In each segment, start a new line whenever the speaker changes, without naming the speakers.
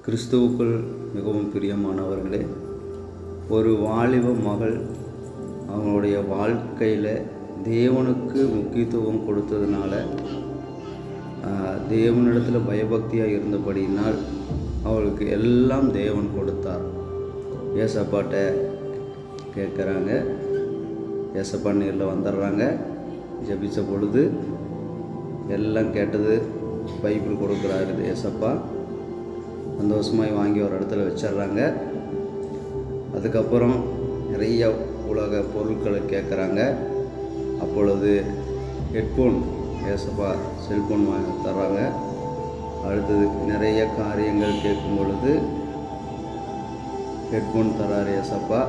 கிறிஸ்துவுக்குள் மிகவும் பிரியமானவர்களே, ஒரு வாலிப மகள் அவங்களுடைய வாழ்க்கையில் தேவனுக்கு முக்கியத்துவம் கொடுத்ததுனால, தேவனிடத்தில் பயபக்தியாக இருந்தபடியினால் அவளுக்கு எல்லாம் தேவன் கொடுத்தார். ஏசப்பாட்ட கேட்குறாங்க, ஏசப்பா நேரில் வந்துடுறாங்க. ஜெபித்த பொழுது எல்லாம் கேட்டது பைபிள் கொடுக்குறாரு ஏசப்பா. சந்தோஷமாக வாங்கி ஒரு இடத்துல வச்சிட்றாங்க. அதுக்கப்புறம் நிறைய உலக பொருட்களை கேட்குறாங்க. அப்பொழுது ஹெட்ஃபோன் ஏசப்பா செல்ஃபோன் வாங்கி தர்றாங்க. அடுத்தது நிறைய காரியங்கள் கேட்கும் பொழுது ஹெட்ஃபோன் தர்றாரு ஏசப்பா.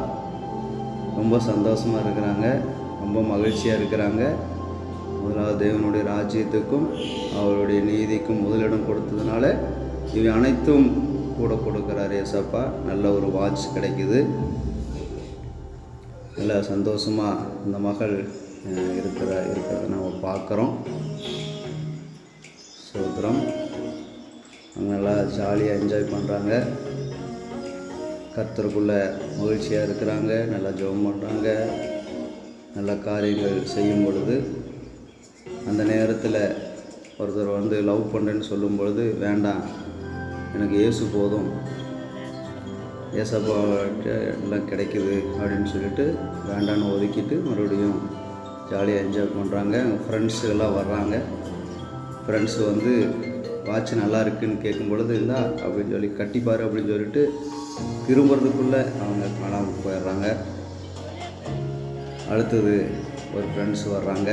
ரொம்ப சந்தோஷமாக இருக்கிறாங்க, ரொம்ப மகிழ்ச்சியாக இருக்கிறாங்க. முதலாவது தேவனுடைய ராஜ்யத்துக்கும் அவருடைய நீதிக்கும் முதலிடம் கொடுத்ததுனால இவை அனைத்தும் கூட கொடுக்குறாரு ஏசப்பா. நல்ல ஒரு வாட்ச் கிடைக்குது. நல்ல சந்தோஷமாக இந்த மகள் இருக்கிறத நம்ம பார்க்குறோம். சோத்திரம். அவங்க நல்லா ஜாலியாக என்ஜாய் பண்ணுறாங்க, கர்த்தருக்குள்ளே மகிழ்ச்சியாக இருக்கிறாங்க, நல்லா ஜெபம் பண்ணுறாங்க, நல்ல காரியங்கள் செய்யும் பொழுது அந்த நேரத்தில் ஒருத்தர் லவ் பண்ணுறேன்னு சொல்லும் பொழுது, வேண்டாம் எனக்கு இயேசு போதும், ஏசப்பாட்ட எல்லாம் கிடைக்குது அப்படின்னு சொல்லிட்டு வேண்டான்னு ஒதுக்கிட்டு மறுபடியும் ஜாலியாக என்ஜாய் பண்ணுறாங்க. ஃப்ரெண்ட்ஸு எல்லாம் வர்றாங்க. ஃப்ரெண்ட்ஸு வாட்ச் நல்லா இருக்குதுன்னு கேட்கும் பொழுது இருந்தா அப்படின்னு சொல்லி கட்டிப்பார் அப்படின்னு சொல்லிட்டு திரும்புறதுக்குள்ளே அவங்க காணாமல் போயிடுறாங்க. அடுத்தது ஒரு ஃப்ரெண்ட்ஸ் வர்றாங்க.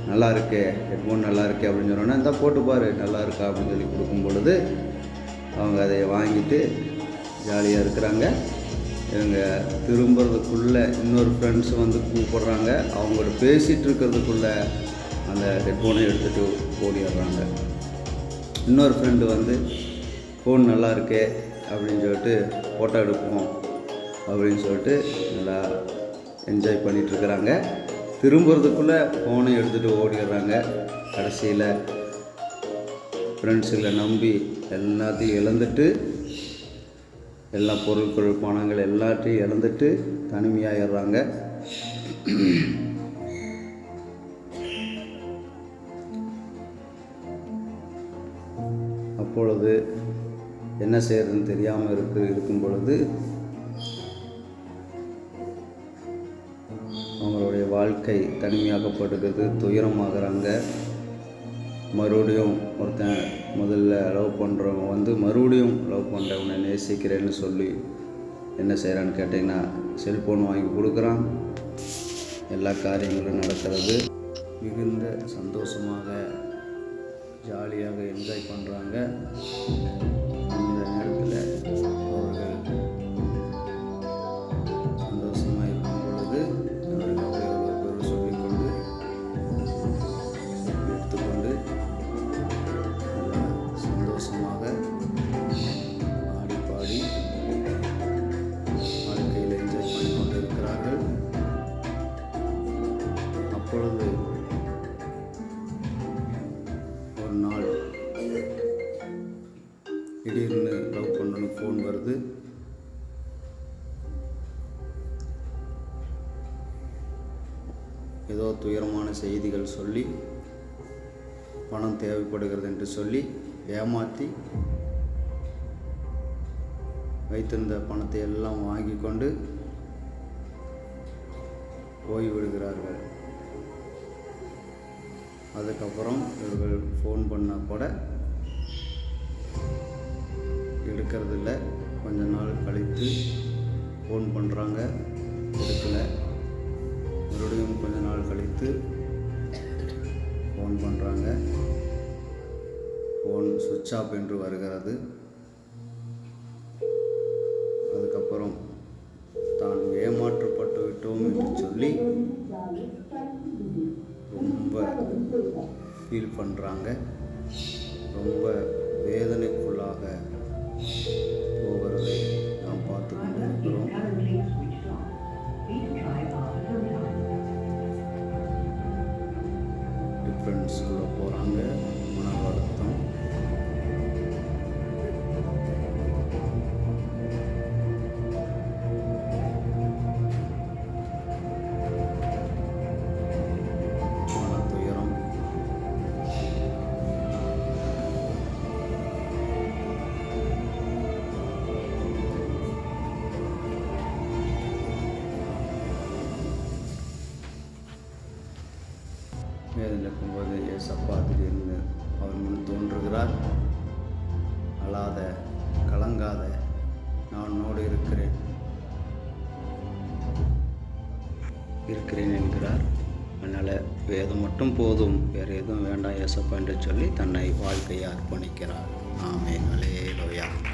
நல்லா இருக்கே, ஹெட்ஃபோன் நல்லா இருக்கே அப்படின்னு சொன்னோன்னா, இந்த போட்டுப்பார் நல்லா இருக்கா அப்படின்னு சொல்லி கொடுக்கும் பொழுது அவங்க அதை வாங்கிட்டு ஜாலியாக இருக்கிறாங்க. இவங்க திரும்புறதுக்குள்ளே இன்னொரு ஃப்ரெண்ட்ஸ் கூப்பிட்றாங்க. அவங்களோட பேசிகிட்டு இருக்கிறதுக்குள்ளே அந்த ஹெட்ஃபோனை எடுத்துகிட்டு ஓடிடுறாங்க. இன்னொரு ஃப்ரெண்டு ஃபோன் நல்லா இருக்கே அப்படின்னு சொல்லிட்டு ஃபோட்டோ எடுப்போம் அப்படின்னு சொல்லிட்டு நல்லா என்ஜாய் பண்ணிகிட்ருக்குறாங்க. திரும்புறதுக்குள்ளே ஃபோனை எடுத்துகிட்டு ஓடிடுறாங்க. கடைசியில் ஃப்ரெண்ட்ஸுகளை நம்பி எல்லாத்தையும் இழந்துட்டு, எல்லா பொருட்கள் பணங்கள் எல்லாத்தையும் இழந்துட்டு தனிமையாகிடுறாங்க. அப்பொழுது என்ன செய்யறதுன்னு தெரியாமல் இருக்கும் பொழுது அவங்களுடைய வாழ்க்கை தனிமையாக்கப்படுகிறது, துயரமாகறாங்க. மறுபடியும் ஒருத்தன் முதல்ல லவ் பண்ணுறவங்க மறுபடியும் லவ் பண்ணுறவனை நேசிக்கிறேன்னு சொல்லி என்ன செய்கிறான்னு கேட்டிங்கன்னா, செல்ஃபோன் வாங்கி கொடுக்குறான். எல்லா காரியங்களும் நடக்கிறது. மிகுந்த சந்தோஷமாக ஜாலியாக என்ஜாய் பண்ணுறாங்க. அந்த நேரத்தில் அவர்கள் சந்தோஷமாக இருக்கும் பொழுது அவர்கள் சொல்லிக்கொண்டு எடுத்துக்கொண்டு சந்தோஷமாக ஆடி பாடி வாழ்க்கையில் என்ஜாய் பண்ணி கொண்டு இருக்கிறார்கள். அப்பொழுது ஒரு நாள் திடீர்னு லவ் பண்ணணும் ஃபோன் வருது. ஏதோ துயரமான செய்திகள் சொல்லி பணம் தேவைப்படுகிறது என்று சொல்லி ஏமாற்றி வைத்திருந்த பணத்தை எல்லாம் வாங்கி கொண்டு போய்விடுகிறார்கள். அதுக்கப்புறம் இவர்கள் ஃபோன் பண்ண கூட எடுக்கிறதில்ல. கொஞ்ச நாள் கழித்து ஃபோன் பண்ணுறாங்க, எடுக்கலை. மறுபடியும் கொஞ்ச நாள் கழித்து ஃபோன் பண்ணுறாங்க, ஃபோன் சுவிட்ச் ஆஃப் என்று வருகிறது. அதுக்கப்புறம் தான் ஏமாற்றப்பட்டு விட்டோம் என்று சொல்லி ரொம்ப ஃபீல் பண்ணுறாங்க. ரொம்ப வேதனைக்குள்ளாக போகிறதை நாம் பார்த்து கொண்டிருக்கிறோம். டிஃப்ரெண்ட்ஸ்குள்ளே போகிறாங்க. மன வருத்தம், வேதனை இருக்கும்போது ஏசப்பா திடீர்னு அவர் முன் தோன்றுகிறார். அழாத, கலங்காத, நான் உன்னோடு இருக்கிறேன் என்கிறார். அதனால் வேதம் மட்டும் போதும், வேறு எதுவும் வேண்டாம் ஏசப்பா என்று சொல்லி தன்னை வாழ்க்கையை அர்ப்பணிக்கிறார். ஆமென். அல்லேலூயா.